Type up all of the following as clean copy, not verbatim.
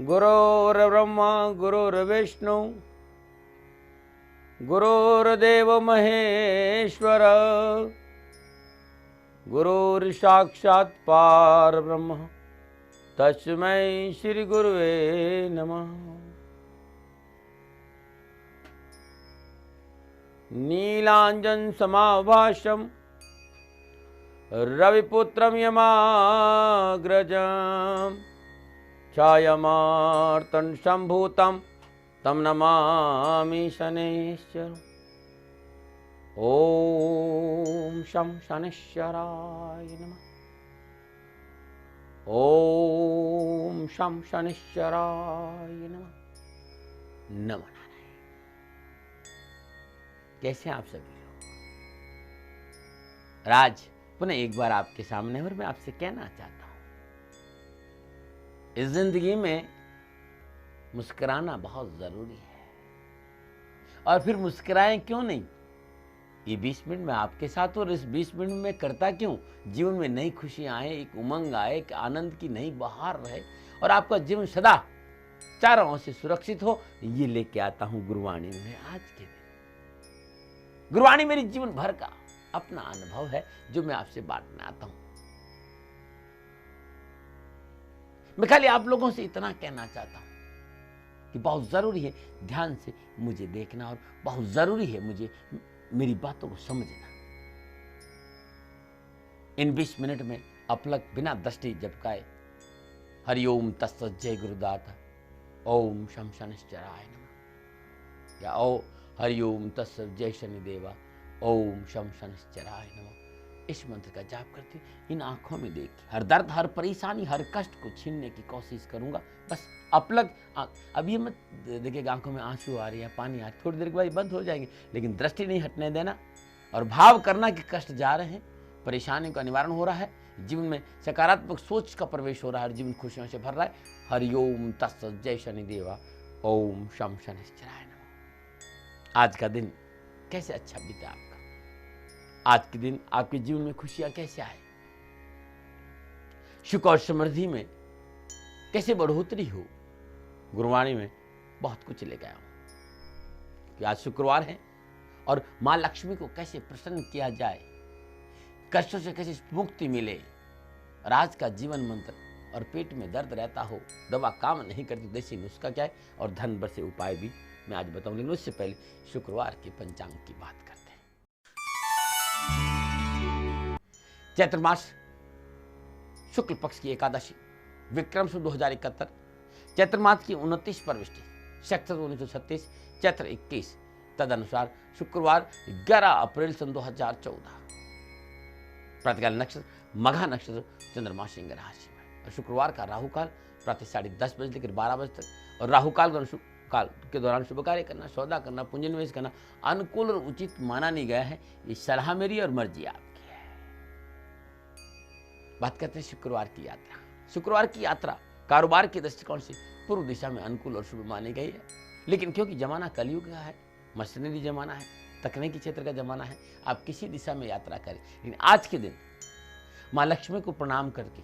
गुरुर्ब्रह्मा गुरुर्विष्णु गुरुर्देव महेश्वर गुरुर्साक्षात् परब्रह्म तस्मै श्री गुरुवे नमः। नीलांजन समाभाषम रविपुत्रम यमाग्रजम छायामार्तन संभूतम तम नमामि शनैश्चरम्। ओम शं शनैश्चराय नमः। ओम शं शनैश्चराय नमः। नमः नारायण। कैसे हैं आप सभी लोग? राज पुनः एक बार आपके सामने और मैं आपसे कहना चाहता हूं, इस जिंदगी में मुस्कुराना बहुत जरूरी है। और फिर मुस्कुराएं क्यों नहीं? ये 20 मिनट में आपके साथ और इस 20 मिनट में करता क्यों? जीवन में नई खुशियां आए, एक उमंग आए, एक आनंद की नई बहार रहे और आपका जीवन सदा चारों ओर से सुरक्षित हो, ये लेके आता हूं गुरुवाणी में आज के दिन। गुरुवाणी मेरी जीवन भर का अपना अनुभव है जो मैं आपसे बांटने आता हूं। मैं खाली आप लोगों से इतना कहना चाहता हूं कि बहुत जरूरी है ध्यान से मुझे देखना और बहुत जरूरी है मुझे मेरी बातों को समझना। इन 20 मिनट में अपलक बिना दृष्टि झपकाए हरिओम तत्सत जय गुरुदाता ओम शं शनैश्चराय नमः या ओ हरिओम तत्सत जय शनिदेवा ओम शं शनैश्चराय नमः, इस मंत्र का जाप करते इन आंखों में देख हर दर्द, हर परेशानी, हर कष्ट को छीनने की कोशिश करूंगा। बस अपलग अब ये मत देखिएगा आंखों में आंसू आ रही है, पानी आ रही है, थोड़ी देर के बाद बंद हो जाएंगे, लेकिन दृष्टि नहीं हटने देना और भाव करना कि कष्ट जा रहे हैं, परेशानी का निवारण हो रहा है, जीवन में सकारात्मक सोच का प्रवेश हो रहा है, जीवन खुशियों से भर रहा है। हरिओम तत्सत जय शनिदेवा ओम शं शनैश्चराय नमः। आज का दिन कैसे अच्छा बीता आपका? आज के दिन आपके जीवन में खुशियां कैसे आए? सुख और समृद्धि में कैसे बढ़ोतरी हो? गुरुवाणी में बहुत कुछ लेकर आया हूं कि आज शुक्रवार है और मां लक्ष्मी को कैसे प्रसन्न किया जाए, कष्टों से कैसे मुक्ति मिले। और आज का जीवन मंत्र, और पेट में दर्द रहता हो, दवा काम नहीं करती, देसी नुस्खा क्या है और धन बरसे उपाय भी मैं आज बताऊं। लेकिन उससे पहले शुक्रवार के पंचांग की बात करते हैं। चैत्र मास शुक्ल पक्ष की एकादशी विक्रम संवत 2071 चैत्र मास की 29 परविष्टि शक 1936 चैत्र 21 तदनुसार शुक्रवार 11 अप्रैल सन 2014 प्रातःकाल नक्षत्र मघा नक्षत्र, चंद्रमा सिंह राशि में। और शुक्रवार का राहु काल प्रातः 10:30 बजे लेकर 12 बजे तक और राहु काल के दौरान शुभ कार्य करना, सौदा करना, पूंजी निवेश करना अनुकूल और उचित माना नहीं गया है। ये सलाह मेरी और मर्जी आपकी है। बात करते हैं शुक्रवार की यात्रा। शुक्रवार की यात्रा कारोबार के दृष्टिकोण से पूर्व दिशा में अनुकूल और शुभ मानी गई है, लेकिन क्योंकि जमाना कलयुग का है, मशीनरी जमाना है, तकनीकी क्षेत्र का जमाना है, आप किसी दिशा में यात्रा करें, लेकिन आज के दिन मां लक्ष्मी को प्रणाम करके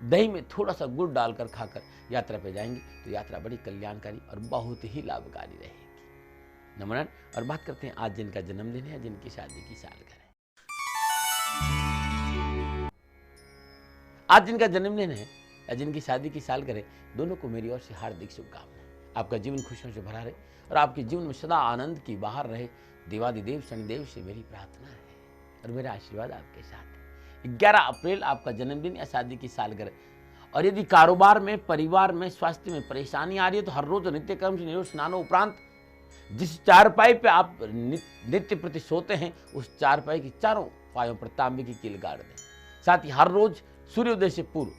दही में थोड़ा सा गुड़ डालकर खाकर यात्रा पे जाएंगे तो यात्रा बड़ी कल्याणकारी और बहुत ही लाभकारी रहेगी। नमन। और बात करते हैं आज जिनका जन्मदिन है, जिनकी शादी की सालगिरह है। आज जिनका जन्मदिन है या जिनकी शादी की सालगिरह, दोनों को मेरी ओर से हार्दिक शुभकामनाएं। आपका जीवन खुशियों से भरा रहे और आपके जीवन में सदा आनंद की बहार रहे, देवादिदेव शनिदेव से मेरी प्रार्थना है और मेरा आशीर्वाद आपके साथ है। 11 अप्रैल आपका जन्मदिन या शादी की सालगिरह। और यदि कारोबार में, परिवार में, स्वास्थ्य में परेशानी आ रही है तो हर रोज नित्य कर्म से निरोध स्नानों उपरांत जिस चारपाई पे आप नित्य प्रति सोते हैं, उस चारपाई की चारों पायों पर तांबे की कील गाड़ दें। साथ ही हर रोज सूर्योदय से पूर्व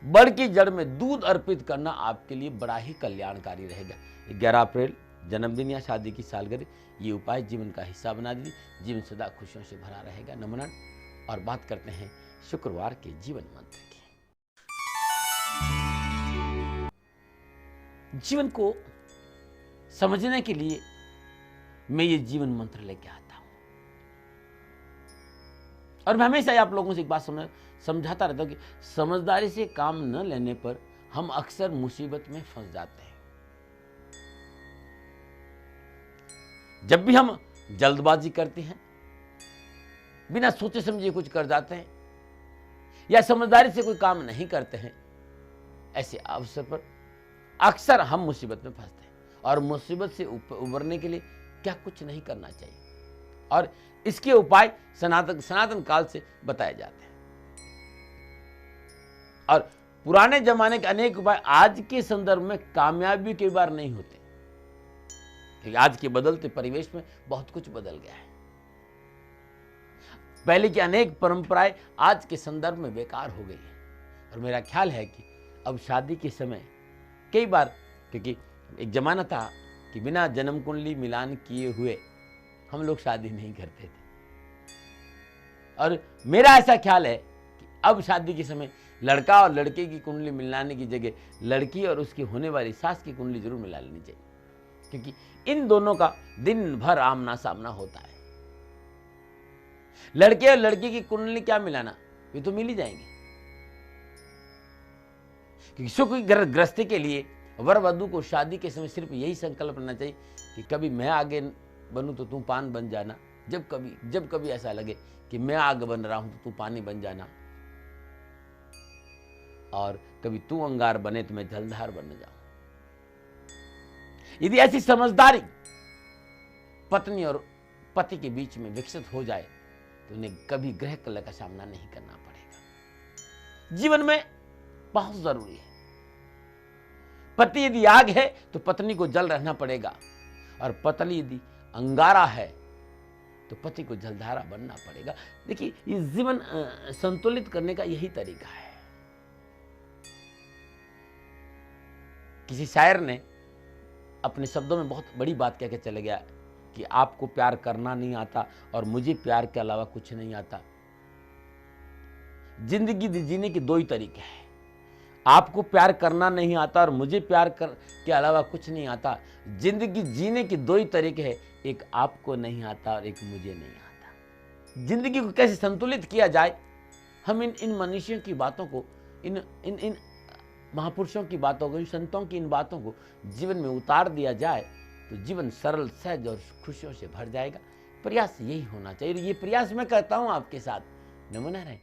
बड़ की जड़ में दूध अर्पित करना आपके लिए बड़ा ही कल्याणकारी रहेगा। 11 अप्रैल जन्मदिन या शादी की सालगिरह, ये उपाय जीवन का हिस्सा बना दीजिए, जीवन सदा खुशियों से भरा रहेगा। नमन। और बात करते हैं शुक्रवार के जीवन मंत्र की। जीवन को समझने के लिए मैं ये जीवन मंत्र लेके आता हूं और मैं हमेशा आप लोगों से एक बात समझाता रहता हूं कि समझदारी से काम न लेने पर हम अक्सर मुसीबत में फंस जाते हैं। जब भी हम जल्दबाजी करते हैं, बिना सोचे समझे कुछ कर जाते हैं या समझदारी से कोई काम नहीं करते हैं, ऐसे अवसर पर अक्सर हम मुसीबत में फंसते हैं। और मुसीबत से उबरने के लिए क्या कुछ नहीं करना चाहिए, और इसके उपाय सनातन काल से बताए जाते हैं। और पुराने जमाने के अनेक उपाय आज के संदर्भ में कामयाबी कई बार नहीं होते, क्योंकि आज के बदलते परिवेश में बहुत कुछ बदल गया है। पहले की अनेक परंपराएं आज के संदर्भ में बेकार हो गई है। और मेरा ख्याल है कि अब शादी के समय कई बार, क्योंकि एक जमाना था कि बिना जन्म कुंडली मिलान किए हुए हम लोग शादी नहीं करते थे, और मेरा ऐसा ख्याल है कि अब शादी के समय लड़का और लड़के की कुंडली मिलाने की जगह लड़की और उसकी होने वाली सास की कुंडली जरूर मिला लेनी चाहिए, क्योंकि इन दोनों का दिन भर आमना सामना होता है। लड़के और लड़की की कुंडली क्या मिलाना, वे तो मिल ही जाएंगे। क्योंकि सुख ग्रस्ती के लिए वर वधु को शादी के समय सिर्फ यही संकल्प करना चाहिए कि कभी मैं आगे बनूं तो तू पान बन जाना, जब कभी ऐसा लगे कि मैं आग बन रहा हूं तो तू पानी बन जाना, और कभी तू अंगार बने तो मैं जलधार बन जाऊं। यदि ऐसी समझदारी पत्नी और पति के बीच में विकसित हो जाए तो उन्हें कभी ग्रह कलह का सामना नहीं करना पड़ेगा। जीवन में बहुत जरूरी है। पति यदि आग है तो पत्नी को जल रहना पड़ेगा, और पत्नी यदि अंगारा है तो पति को जलधारा बनना पड़ेगा। देखिए, ये जीवन संतुलित करने का यही तरीका है। किसी शायर ने अपने शब्दों में बहुत बड़ी बात कह के चले गया कि आपको प्यार करना नहीं आता और मुझे प्यार के अलावा कुछ नहीं आता। जिंदगी जीने के दो ही तरीके हैं, आपको प्यार करना नहीं आता और मुझे प्यार के अलावा कुछ नहीं आता। जिंदगी जीने के दो ही तरीके हैं, एक आपको नहीं आता और एक मुझे नहीं आता। जिंदगी को कैसे संतुलित किया जाए, हम इन मनुष्यों की बातों को, इन महापुरुषों की बातों को, इन संतों की इन बातों को जीवन में उतार दिया जाए तो जीवन सरल, सहज और खुशियों से भर जाएगा। प्रयास यही होना चाहिए। ये प्रयास मैं करता हूं आपके साथ। नमूना रहे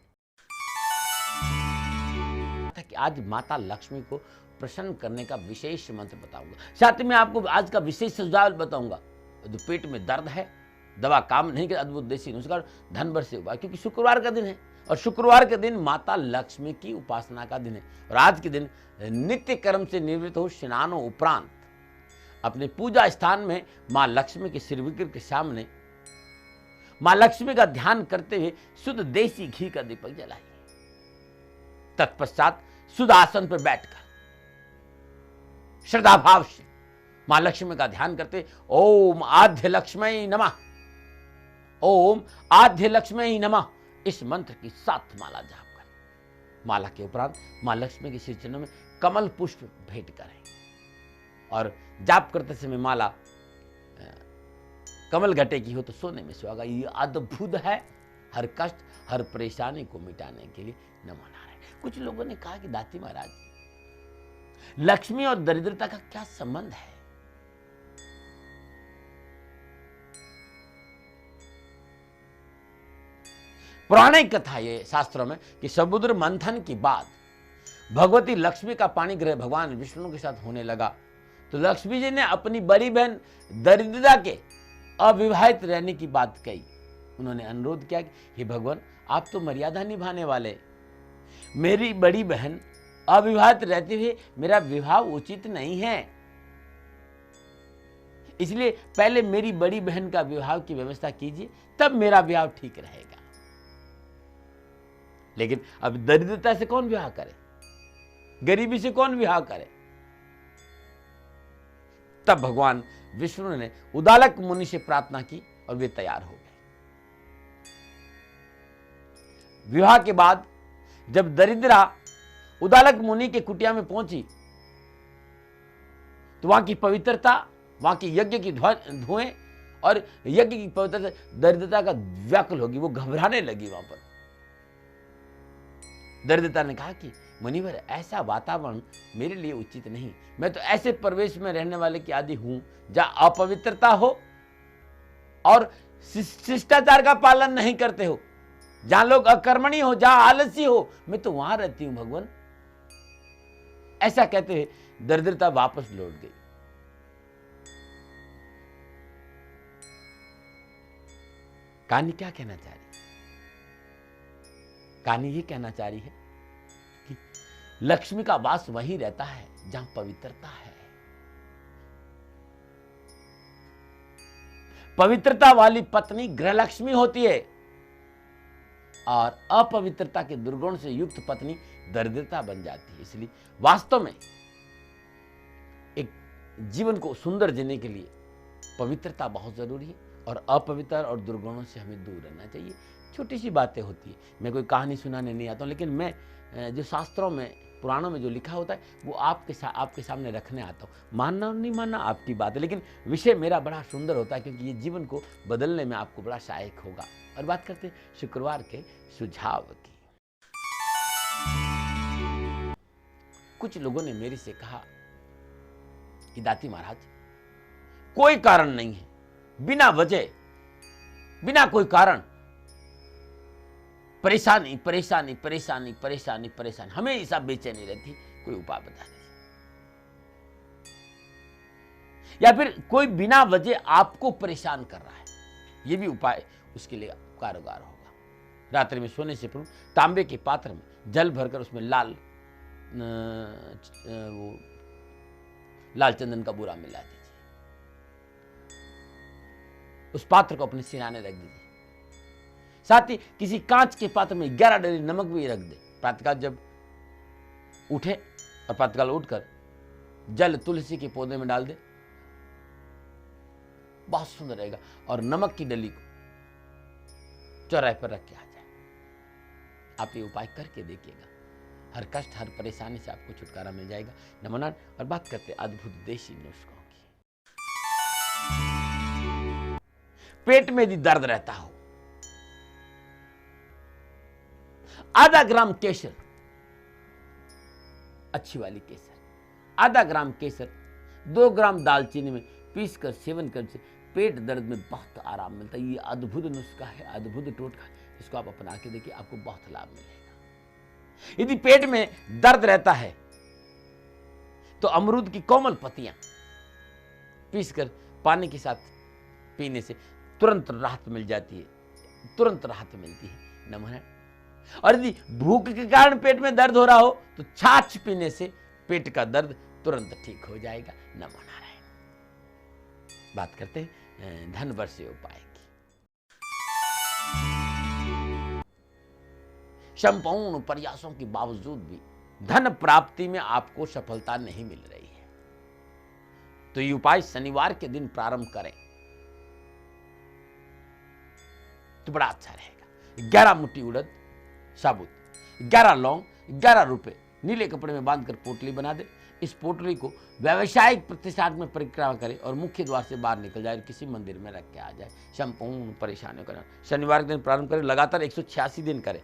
कि आज माता लक्ष्मी को प्रसन्न करने का विशेष मंत्र बताऊंगा। साथ में आपको आज का विशेष सुझाव बताऊंगा। जो पेट में दर्द है, दवा काम नहीं कर, अद्भुत देसी नुस्खा, धन भर से उपाय, क्योंकि शुक्रवार का दिन है और शुक्रवार के दिन माता लक्ष्मी की उपासना का दिन है। और आज के दिन नित्य कर्म से निवृत्त हो स्नानों उपरांत अपने पूजा स्थान में मां लक्ष्मी के सिर विग्रह के सामने मां लक्ष्मी का ध्यान करते हुए शुद्ध देसी घी का दीपक जलाइए। तत्पश्चात शुद्ध आसन पर बैठकर श्रद्धा भाव से मां लक्ष्मी का ध्यान करते ओम आद्य लक्ष्मी नमः, ओम आद्य लक्ष्मी नमः इस मंत्र की 7 माला जाप करें। माला के उपरांत मां लक्ष्मी के श्री चरणों में कमल पुष्प भेंट करें, और जाप करते समय माला कमल घटे की हो तो सोने में सुहागा। ये अद्भुत है हर कष्ट, हर परेशानी को मिटाने के लिए। नमो नारायण। कुछ लोगों ने कहा कि दाती महाराज, लक्ष्मी और दरिद्रता का क्या संबंध है? पौराणिक कथा ये शास्त्रों में कि समुद्र मंथन के बाद भगवती लक्ष्मी का पाणी ग्रह भगवान विष्णु के साथ होने लगा, तो लक्ष्मी जी ने अपनी बड़ी बहन दरिद्रता के अविवाहित रहने की बात कही। उन्होंने अनुरोध किया कि हे भगवान, आप तो मर्यादा निभाने वाले, मेरी बड़ी बहन अविवाहित रहते हुए मेरा विवाह उचित नहीं है, इसलिए पहले मेरी बड़ी बहन का विवाह की व्यवस्था कीजिए, तब मेरा विवाह ठीक रहेगा। लेकिन अब दरिद्रता से कौन विवाह करे, गरीबी से कौन विवाह करे? तब भगवान विष्णु ने उदालक मुनि से प्रार्थना की और वे तैयार हो गए। विवाह के बाद जब दरिद्रा उदालक मुनि के कुटिया में पहुंची तो वहां की पवित्रता, वहां की यज्ञ की धुएं और यज्ञ की पवित्रता दरिद्रता का व्याकुल होगी, वो घबराने लगी। वहां पर दरिद्रता ने कहा कि मुनिवर, ऐसा वातावरण मेरे लिए उचित नहीं। मैं तो ऐसे परिवेश में रहने वाले की आदि हूं जहां अपवित्रता हो और शिष्टाचार का पालन नहीं करते हो, जहां लोग अकर्मणी हो, जहां आलसी हो, मैं तो वहां रहती हूं भगवान। ऐसा कहते हुए दरिद्रता वापस लौट गई। कहानी क्या कहना चाह रही? कहानी ये कहना चाह रही है कि लक्ष्मी का वास वहीं रहता है जहां पवित्रता है। पवित्रता वाली पत्नी गृहलक्ष्मी होती है और अपवित्रता के दुर्गुण से युक्त पत्नी दरिद्रता बन जाती है। इसलिए वास्तव में एक जीवन को सुंदर जीने के लिए पवित्रता बहुत जरूरी है और अपवित्र और दुर्गुणों से हमें दूर रहना चाहिए। छोटी सी बातें होती है। मैं कोई कहानी सुनाने नहीं आता हूं, लेकिन मैं जो शास्त्रों में, पुराणों में जो लिखा होता है वो आपके सामने रखने आता हूं। मानना और नहीं मानना आपकी बात है, लेकिन विषय मेरा बड़ा सुंदर होता है क्योंकि ये जीवन को बदलने में आपको बड़ा सहायक होगा। और बात करते हैं शुक्रवार के सुझाव की। कुछ लोगों ने मेरे से कहा कि दाती महाराज, कोई कारण नहीं है, बिना वजह, बिना कोई कारण परेशानी परेशानी परेशानी परेशानी परेशानी, हमेशा बेचैनी रहती, कोई उपाय बता दीजिए। या फिर कोई बिना वजह आपको परेशान कर रहा है, यह भी उपाय उसके लिए कारगर होगा। रात्रि में सोने से पूर्व तांबे के पात्र में जल भरकर उसमें लाल चंदन का बूरा मिला दीजिए। उस पात्र को अपने सिरहाने रख दीजिए। साथ ही किसी कांच के पात्र में 11 डली नमक भी रख दे। प्रातःकाल जब उठे और प्रातःकाल उठकर जल तुलसी के पौधे में डाल दे, बहुत सुंदर रहेगा। और नमक की डली को चौराहे पर रख के आ जाए। आप ये उपाय करके देखिएगा, हर कष्ट, हर परेशानी से आपको छुटकारा मिल जाएगा। नमोनाथ। और बात करते हैं अद्भुत देशी नुस्खों की। पेट में यदि दर्द रहता हो, आधा ग्राम केसर, अच्छी वाली केसर, आधा ग्राम केसर 2 ग्राम दालचीनी में पीसकर सेवन करने से पेट दर्द में बहुत आराम मिलता है। ये अद्भुत नुस्खा है, अद्भुत टोटका है। इसको आप अपना के देखिए, आपको बहुत लाभ मिलेगा। यदि पेट में दर्द रहता है तो अमरूद की कोमल पत्तियां पीसकर पानी के साथ पीने से तुरंत राहत मिल जाती है, तुरंत राहत मिलती है। नमः। और यदि भूख के कारण पेट में दर्द हो रहा हो तो छाछ पीने से पेट का दर्द तुरंत ठीक हो जाएगा। नमो नारायण। बात करते हैं धन वर्षीय उपाय की। संपूर्ण प्रयासों के बावजूद भी धन प्राप्ति में आपको सफलता नहीं मिल रही है तो ये उपाय शनिवार के दिन प्रारंभ करें तो बड़ा अच्छा रहेगा। 11 मुट्ठी उड़द साबुत, 11 लौंग, 11 रुपए नीले कपड़े में बांधकर पोटली बना दे। इस पोटली को व्यावसायिक प्रतिष्ठान में परिक्रमा करे और मुख्य द्वार से बाहर निकल जाए और किसी मंदिर में रख के आ जाए। संपूर्ण परेशानियों का शनिवार के दिन प्रारंभ करें, लगातार 186 दिन करें।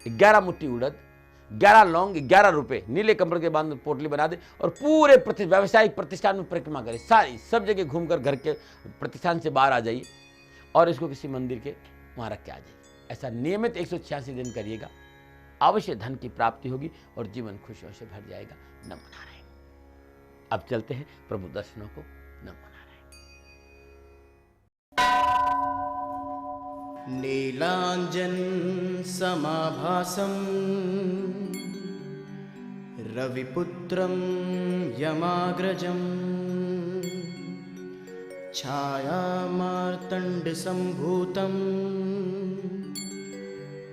11 मुट्ठी उड़द, 11 लौंग, 11 रुपए नीले कपड़े के बांध पोटली बना दे और पूरे व्यावसायिक प्रतिष्ठान में परिक्रमा करे। सारी सब जगह घूमकर घर के प्रतिष्ठान से बाहर आ जाइए और इसको किसी मंदिर के वहां रख के आ जाइए। ऐसा नियमित 186 दिन करिएगा, अवश्य धन की प्राप्ति होगी और जीवन खुशियों से भर जाएगा। नमो नारायण। अब चलते हैं प्रभु दर्शनों को। नमो नारायण। नीलांजन समाभासं रविपुत्रं यमाग्रजं छायामार्तण्ड संभूतं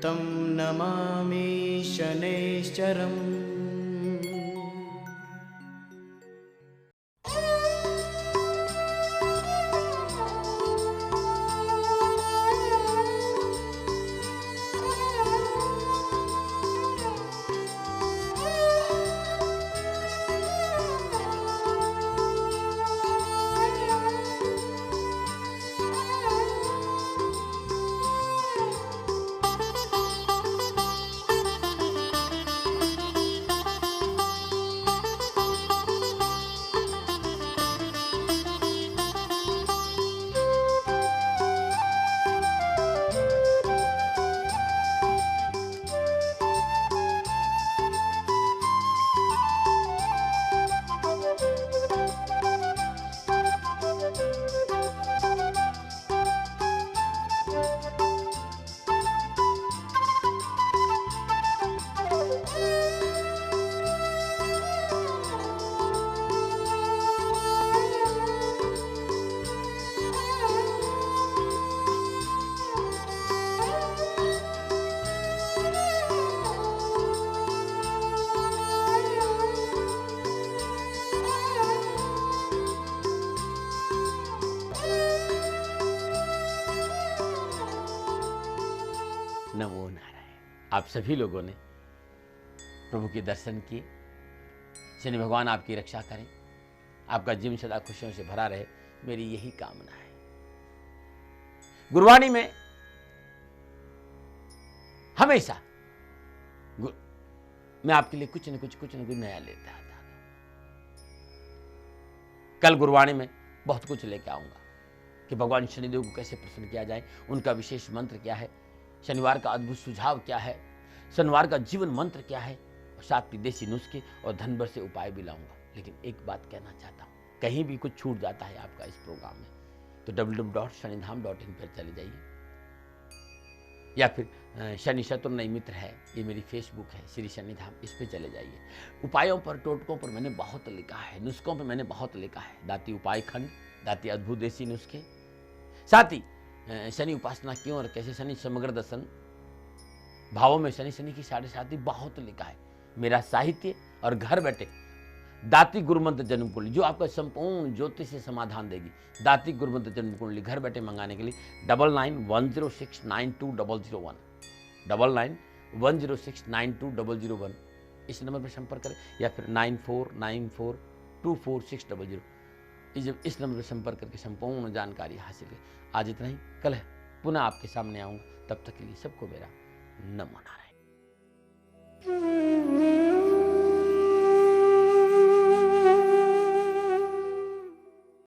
तं नमामि शनैश्चरम्। नमो नारायण। आप सभी लोगों ने प्रभु के दर्शन किए। शनि भगवान आपकी रक्षा करें, आपका जीवन सदा खुशियों से भरा रहे, मेरी यही कामना है। गुरबाणी में हमेशा मैं आपके लिए कुछ न कुछ नया लेता आता। कल गुरबाणी में बहुत कुछ लेके आऊंगा कि भगवान शनिदेव को कैसे प्रसन्न किया जाए, उनका विशेष मंत्र क्या है, शनिवार का अद्भुत सुझाव क्या है, शनिवार का जीवन मंत्र क्या है, और साथ ही देसी नुस्खे और धन भर से उपाय भी लाऊंगा। लेकिन एक बात कहना चाहता हूं, कहीं भी कुछ छूट जाता है आपका इस प्रोग्राम में तो www.shanidham.in पर चले जाइए, या फिर शनि चतुर्नय मित्र है, ये मेरी फेसबुक है श्री शनिधाम, इस पे चले जाइए। उपायों पर, टोटकों पर मैंने बहुत लिखा है, नुस्खों पर मैंने बहुत लिखा है। दाती उपाय खंड, दाती अद्भुत देसी नुस्खे, साथ ही शनि उपासना क्यों और कैसे, शनि समग्र दर्शन, भावों में शनि की 7.5 बहुत लिखा है। मेरा साहित्य और घर बैठे दाती गुरुमंत्र जन्म कुंडली, जो आपका संपूर्ण ज्योतिष से समाधान देगी। दाती गुरुमंत्र जन्म कुंडली घर बैठे मंगाने के लिए 9910692001 9910692001 इस नंबर पर संपर्क करें, या फिर 9494246000 इस नंबर पर संपर्क करके संपूर्ण जानकारी हासिल करें। आज इतना ही, कल पुनः आपके सामने आऊँगा, तब तक के लिए सबको मेरा नमो नारायण।